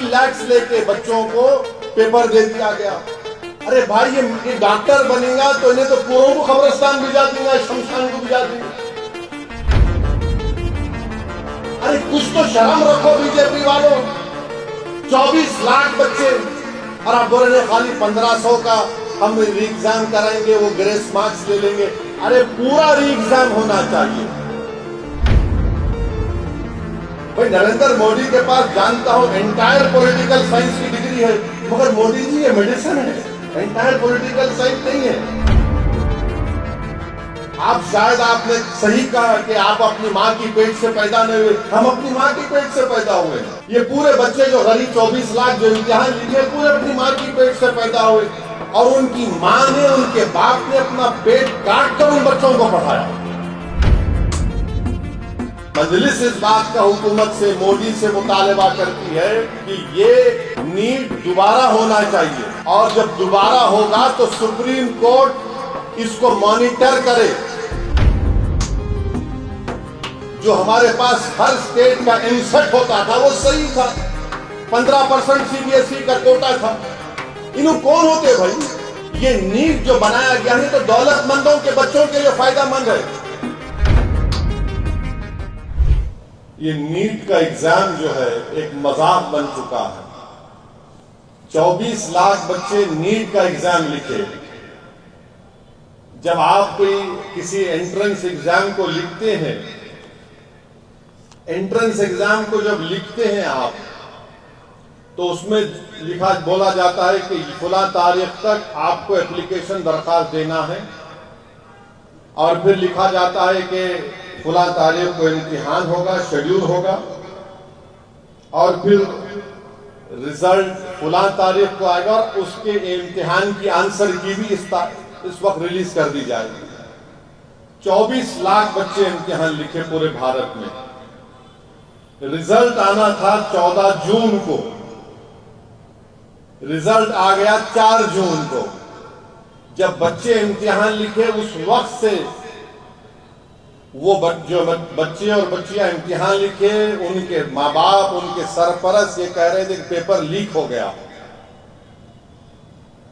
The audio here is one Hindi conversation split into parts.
लैक्स लेके बच्चों को पेपर दे दिया गया। अरे भाई ये डॉक्टर बनेगा तो इन्हें तो पूरों को कब्रिस्तान भिजा देंगे, शमशान को भिजा देंगे। अरे कुछ तो शर्म रखो बीजेपी वालों। 24 लाख बच्चे और आप बोल रहे खाली 1500 का हम री एग्जाम कराएंगे, वो ग्रेस मार्क्स ले लेंगे। अरे पूरा री एग्जाम होना चाहिए। भाई नरेंद्र मोदी के पास जानता हूं एंटायर पॉलिटिकल साइंस की डिग्री है, मगर मोदी जी ये मेडिसिन है, एंटायर पॉलिटिकल साइंस नहीं है। आप शायद आपने सही कहा कि आप अपनी माँ की पेट से पैदा नहीं हुए, हम अपनी माँ की पेट से पैदा हुए। ये पूरे बच्चे जो गरीब 24 लाख जो इम्तिहान लिखे पूरे अपनी माँ की पेट से पैदा हुए, और उनकी माँ ने, उनके बाप ने अपना पेट काट कर उन बच्चों को पढ़ाया। मजलिस इस बात का हुकूमत से, मोदी से मुतालबा करती है कि ये नीट दोबारा होना चाहिए, और जब दोबारा होगा तो सुप्रीम कोर्ट इसको मॉनिटर करे। जो हमारे पास हर स्टेट का एमसेट होता था वो सही था, 15% सीबीएसई का कोटा था। इन्हों कौन होते भाई? ये नीट जो बनाया गया है तो दौलतमंदों के बच्चों के लिए फायदेमंद है। ये नीट का एग्जाम जो है एक मजाक बन चुका है। 24 लाख बच्चे नीट का एग्जाम लिखे। जब आप कोई किसी एंट्रेंस एग्जाम को लिखते हैं, एंट्रेंस एग्जाम को जब लिखते हैं आप, तो उसमें बोला जाता है कि फला तारीख तक आपको एप्लीकेशन दरखास्त देना है, और फिर लिखा जाता है कि फला तारीख को इम्तिहान होगा, शेड्यूल होगा, और फिर रिजल्ट फला तारीख को आएगा, और उसके इम्तिहान की आंसर की भी इस वक्त रिलीज कर दी जाएगी। 24 लाख बच्चे इम्तिहान लिखे पूरे भारत में। रिजल्ट आना था 14 जून को, रिजल्ट आ गया 4 जून को। जब बच्चे इम्तिहान लिखे उस वक्त से वो जो बच्चे और बच्चियां इम्तिहान लिखे, उनके माँ बाप, उनके सरपरस्त ये कह रहे थे कि पेपर लीक हो गया,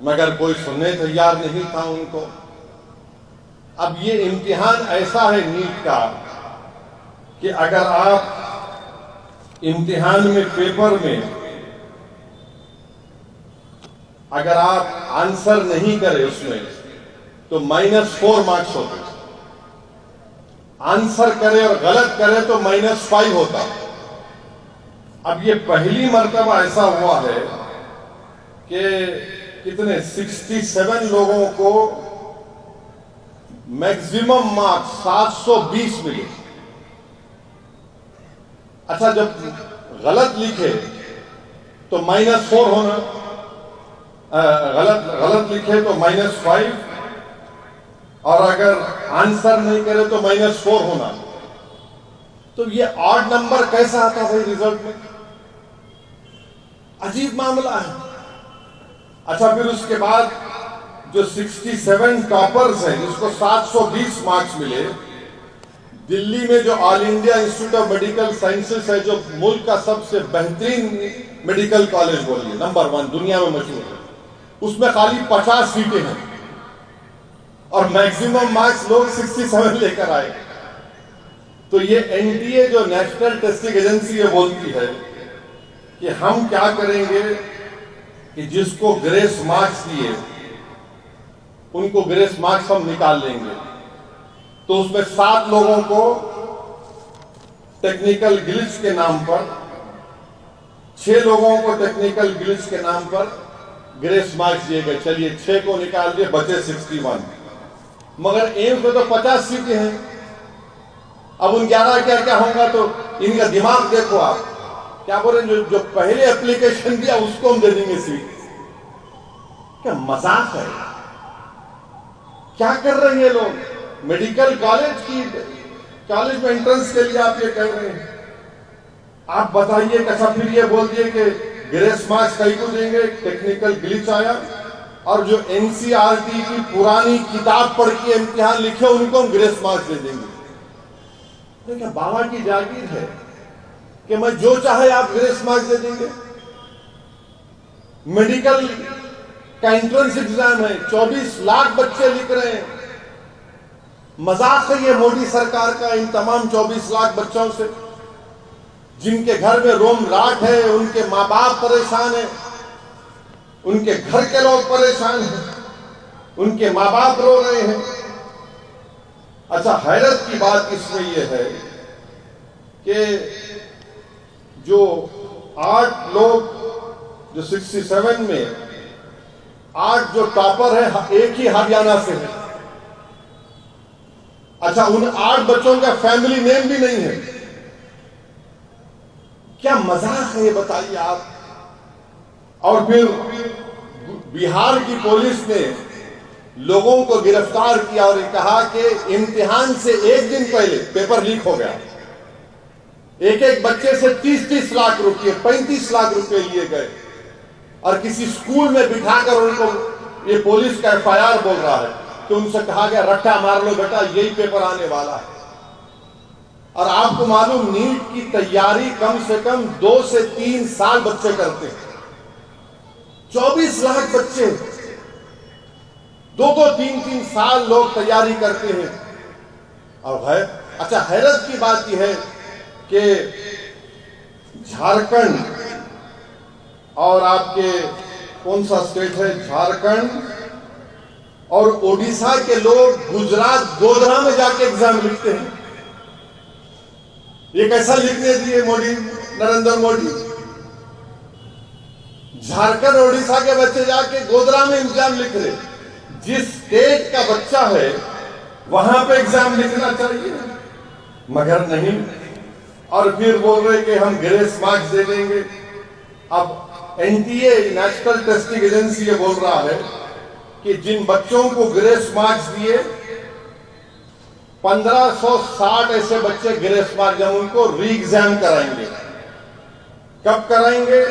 मगर कोई सुनने तैयार नहीं था उनको। अब ये इम्तिहान ऐसा है नीट का कि अगर आप इम्तिहान में, पेपर में अगर आप आंसर नहीं करे उसमें, तो -4 मार्क्स होते। आंसर करे और गलत करे तो -5 होता। अब ये पहली मर्तबा ऐसा हुआ है कि कितने 67 लोगों को मैक्सिमम मार्क्स 720 मिले। अच्छा, जब गलत लिखे तो -4 होना, गलत लिखे तो -5, और अगर आंसर नहीं करे तो -4 होना। तो ये ऑड नंबर कैसा आता भाई रिजल्ट में? अजीब मामला है। अच्छा, फिर उसके बाद जो 67 टॉपर्स हैं, जिसको 720 मार्क्स मिले, दिल्ली में जो all India institute of medical sciences है, जो मुल्क का सबसे बेहतरीन मेडिकल कॉलेज बोलिए, नंबर 1 दुनिया में मशहूर है, उसमें खाली 50 सीटें हैं, और मैक्सिमम मार्क्स लोग 67 लेकर आए। तो ये एनटीए जो नेशनल टेस्टिंग एजेंसी है बोलती है कि हम क्या करेंगे कि जिसको ग्रेस मार्क्स दिए उनको ग्रेस मार्क्स हम निकाल लेंगे। तो उसमें 7 लोगों को टेक्निकल ग्लिच के नाम पर, 6 लोगों को टेक्निकल ग्लिच के नाम पर ग्रेस मार्क्स दिए गए। चलिए 6 को निकाल दिए, बचे 61। मगर एम्स में तो 50 सीटें हैं। अब उन 11 क्या क्या होगा? तो इनका दिमाग देखो आप, क्या बोल रहे हैं, जो पहले एप्लीकेशन दिया उसको हम दे देंगे सीट। क्या मजाक है? क्या कर रहे हैं लोग? मेडिकल कॉलेज में एंट्रेंस के लिए आप ये कह रहे हैं? आप बताइए, कैसा फिर ये बोल दिए कि ग्रेस मार्क्स कई को देंगे, टेक्निकल ग्लिच आया, और जो एनसीईआरटी की पुरानी किताब पढ़ के इम्तिहान लिखे उनको हम ग्रेस मार्क्स दे देंगे। तो क्या बाबा की जागीर है कि मैं जो चाहे आप ग्रेस मार्क्स दे देंगे? मेडिकल का एंट्रेंस एग्जाम है, 24 लाख बच्चे लिख रहे हैं। मजाक है ये मोदी सरकार का इन तमाम 24 लाख बच्चों से, जिनके घर में रोम राट है, उनके माँ बाप परेशान है, उनके घर के लोग परेशान हैं, उनके माँ बाप रो रहे हैं। अच्छा, हैरत की बात इसमें यह है कि जो 8 लोग जो 67 में 8 जो टॉपर है, एक ही हरियाणा से है। अच्छा, उन 8 बच्चों का फैमिली नेम भी नहीं है। क्या मजाक है ये बताइए आप। और फिर बिहार की पुलिस ने लोगों को गिरफ्तार किया और कहा कि इम्तिहान से एक दिन पहले पेपर लीक हो गया। एक एक बच्चे से 30-30 लाख रुपए, 35 लाख रुपए लिए गए और किसी स्कूल में बिठाकर उनको, ये पुलिस का FIR बोल रहा है कि उनसे कहा गया रट्टा मार लो बेटा, यही पेपर आने वाला है। और आपको मालूम, नीट की तैयारी कम से कम 2 से 3 साल बच्चे करते हैं। 24 लाख बच्चे 2-2, 3-3 साल लोग तैयारी करते हैं। और है अच्छा, हैरत की बात यह है कि झारखंड और आपके कौन सा स्टेट है, झारखंड और ओडिशा के लोग गुजरात गोधरा में जाके एग्जाम लिखते हैं। ये कैसा लिखने दिए मोदी, नरेंद्र मोदी? झारखंड ओडिशा के बच्चे जाके गोधरा में एग्जाम लिख रहे। जिस स्टेट का बच्चा है वहां पे एग्जाम लिखना चाहिए, मगर नहीं। और फिर बोल रहे कि हम ग्रेस मार्क्स दे देंगे। अब NTA, नेशनल टेस्टिंग एजेंसी, ये बोल रहा है कि जिन बच्चों को ग्रेस मार्क्स दिए, 1560 ऐसे बच्चे ग्रेस मार्क्स, जब उनको री एग्जाम कराएंगे। कब कराएंगे?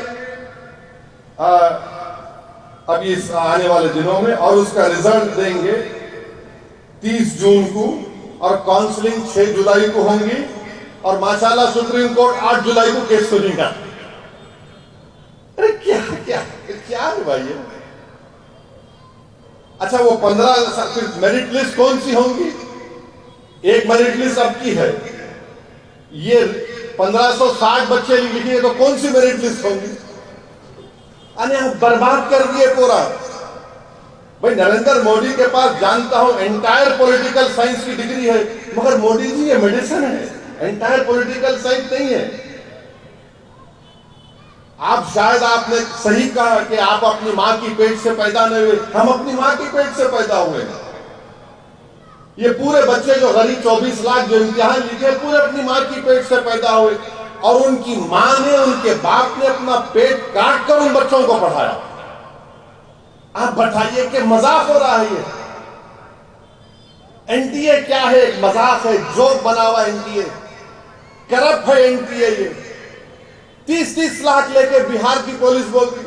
अभी इस आने वाले दिनों में, और उसका रिजल्ट देंगे 30 जून को, और काउंसलिंग 6 जुलाई को होंगी, और माशाल्लाह सुप्रीम कोर्ट 8 जुलाई को केस सुनेगा। अरे क्या क्या क्या है भाई ये? अच्छा, वो 15 फिर मेरिट लिस्ट कौन सी होंगी? एक मेरिट लिस्ट अब की है, ये 1560 बच्चे लिखे तो कौन सी मेरिट लिस्ट होंगी? अरे आप बर्बाद कर दिए पूरा। भाई, नरेंद्र मोदी के पास जानता हूं एंटायर पॉलिटिकल साइंस की डिग्री है, मगर मोदी जी ये मेडिसिन है, एंटायर पॉलिटिकल साइंस नहीं है। आप शायद आपने सही कहा कि आप अपनी मां की पेट से पैदा नहीं हुए, हम अपनी मां की पेट से पैदा हुए। ये पूरे बच्चे जो गरीब 24 लाख जो इम्तिहान लिखे, पूरे अपनी मां की पेट से पैदा हुए, और उनकी मां ने, उनके बाप ने अपना पेट काट कर उन बच्चों को पढ़ाया। आप बताइए कि मजाक हो रहा है ये? NTA क्या है? एक मजाक है, जोक बना हुआ NTA, करप्ट है NTA। ये 30-30 लाख लेके बिहार की पुलिस बोल रही।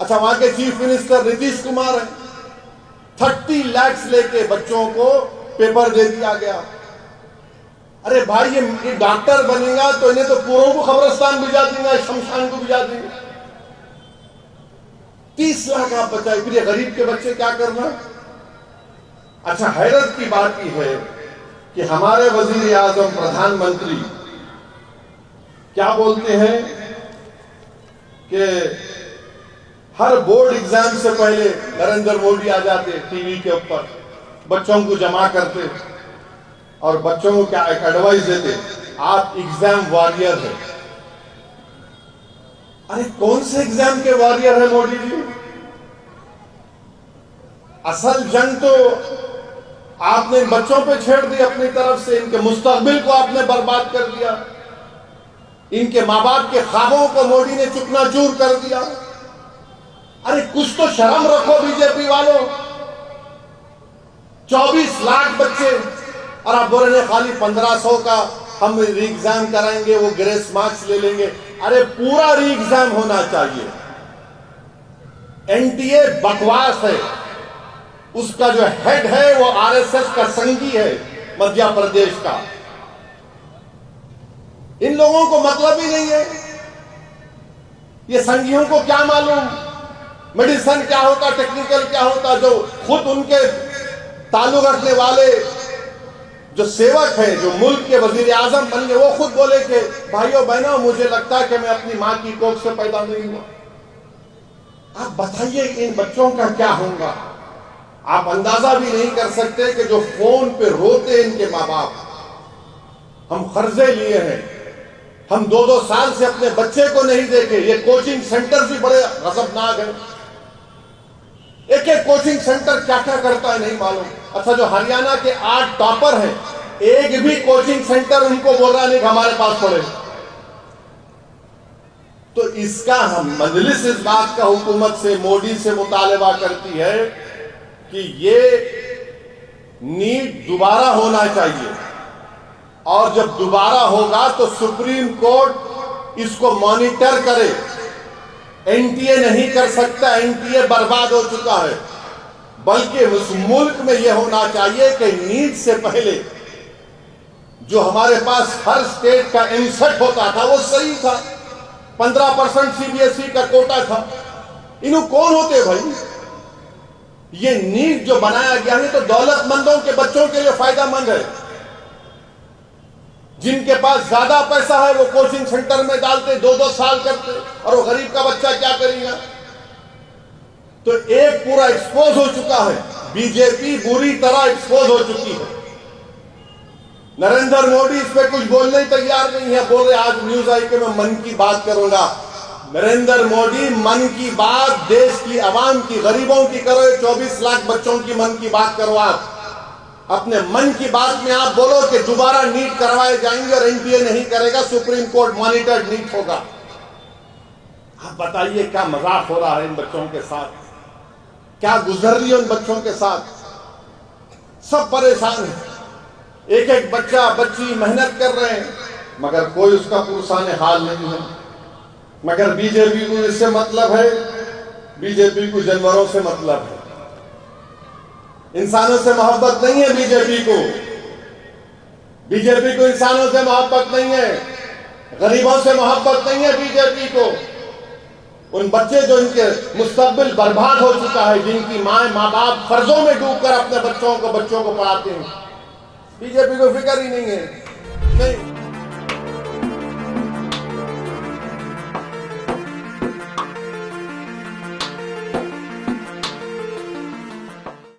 अच्छा, वहां के चीफ मिनिस्टर नीतीश कुमार है, 30 लाख लेके बच्चों को पेपर दे दिया गया। अरे भाई, ये डॉक्टर बनेगा तो इन्हें तो पूरों को कब्रिस्तान भिजा देंगे, शमशान को भिजा देंगे। 30 लाख आप बचाए, फिर ये गरीब के बच्चे क्या करना? अच्छा, हैरत की बात यह है कि हमारे वजीर आजम, प्रधानमंत्री क्या बोलते हैं कि हर बोर्ड एग्जाम से पहले नरेंद्र मोदी आ जाते टीवी के ऊपर, बच्चों को जमा करते और बच्चों को क्या एक एडवाइस देते, आप एग्जाम वॉरियर है। अरे कौन से एग्जाम के वॉरियर है मोदी जी? असल जंग तो आपने बच्चों पे छेड़ दी अपनी तरफ से, इनके मुस्तकबिल को आपने बर्बाद कर दिया, इनके माँ बाप के ख्वाबों को मोदी ने चुकनाचूर कर दिया। अरे कुछ तो शर्म रखो बीजेपी वालों। 24 लाख बच्चे, और आप बोल रहे हैं खाली 1500 का हम री एग्जाम कराएंगे, वो ग्रेस मार्क्स ले लेंगे। अरे पूरा री एग्जाम होना चाहिए। NTA बकवास है, उसका जो हेड है वो RSS का संगी है मध्य प्रदेश का। इन लोगों को मतलब ही नहीं है, ये संघियों को क्या मालूम मेडिसिन क्या होता, टेक्निकल क्या होता, जो खुद उनके ताल्लुक रखने वाले जो सेवक हैं, जो मुल्क के वजीर आजम बन गए, वो खुद बोले कि भाइयों बहनों, मुझे लगता है कि मैं अपनी मां की कोख से पैदा नहीं हुआ। आप बताइए इन बच्चों का क्या होगा। आप अंदाजा भी नहीं कर सकते कि जो फोन पे रोते हैं इनके माँ बाप, हम कर्जे लिए हैं, हम 2-2 साल से अपने बच्चे को नहीं देखे। ये कोचिंग सेंटर भी बड़े गजबनाक है। एक एक कोचिंग सेंटर क्या क्या करता है नहीं मालूम। अच्छा, जो हरियाणा के 8 टॉपर हैं, एक भी कोचिंग सेंटर उनको बोल रहा नहीं कि हमारे पास पढ़े। तो इसका हम मजलिस इस बात का हुकूमत से, मोदी से मुतालबा करती है कि ये नीट दोबारा होना चाहिए, और जब दोबारा होगा तो सुप्रीम कोर्ट इसको मॉनिटर करे। एनटीए नहीं कर सकता, एनटीए बर्बाद हो चुका है। बल्कि उस मुल्क में यह होना चाहिए कि नीट से पहले जो हमारे पास हर स्टेट का एमसेट होता था वो सही था। 15% सीबीएसई का कोटा था। इन्हों कौन होते भाई? ये नीट जो बनाया गया है तो दौलतमंदों के बच्चों के लिए फायदेमंद है। जिनके पास ज्यादा पैसा है वो कोचिंग सेंटर में डालते, 2-2 साल करते, और वो गरीब का बच्चा क्या करेगा? तो एक पूरा एक्सपोज हो चुका है। बीजेपी बुरी तरह एक्सपोज हो चुकी है। नरेंद्र मोदी इस पे कुछ बोलने तैयार नहीं है। बोल रहे आज न्यूज आई कि मैं मन की बात करूंगा। नरेंद्र मोदी मन की बात देश की आवाम की, गरीबों की करो। 24 लाख बच्चों की मन की बात करो। आप अपने मन की बात में आप बोलो कि दोबारा नीट करवाए जाएंगे और एनटीए नहीं करेगा, सुप्रीम कोर्ट मॉनिटर्ड नीट होगा। आप बताइए क्या मजाक हो रहा है इन बच्चों के साथ? क्या गुजर रही है उन बच्चों के साथ? सब परेशान है। एक एक बच्चा बच्ची मेहनत कर रहे हैं, मगर कोई उसका पुरसाने हाल नहीं है। मगर बीजेपी को इससे मतलब है, बीजेपी को जानवरों से मतलब है। इंसानों से मोहब्बत नहीं है बीजेपी को। बीजेपी को इंसानों से मोहब्बत नहीं है, गरीबों से मोहब्बत नहीं है बीजेपी को। उन बच्चे जो इनके मुस्तकबिल बर्बाद हो चुका है, जिनकी माँ बाप कर्जों में डूबकर अपने बच्चों को पढ़ाते हैं, बीजेपी को फिक्र ही नहीं है। नहीं।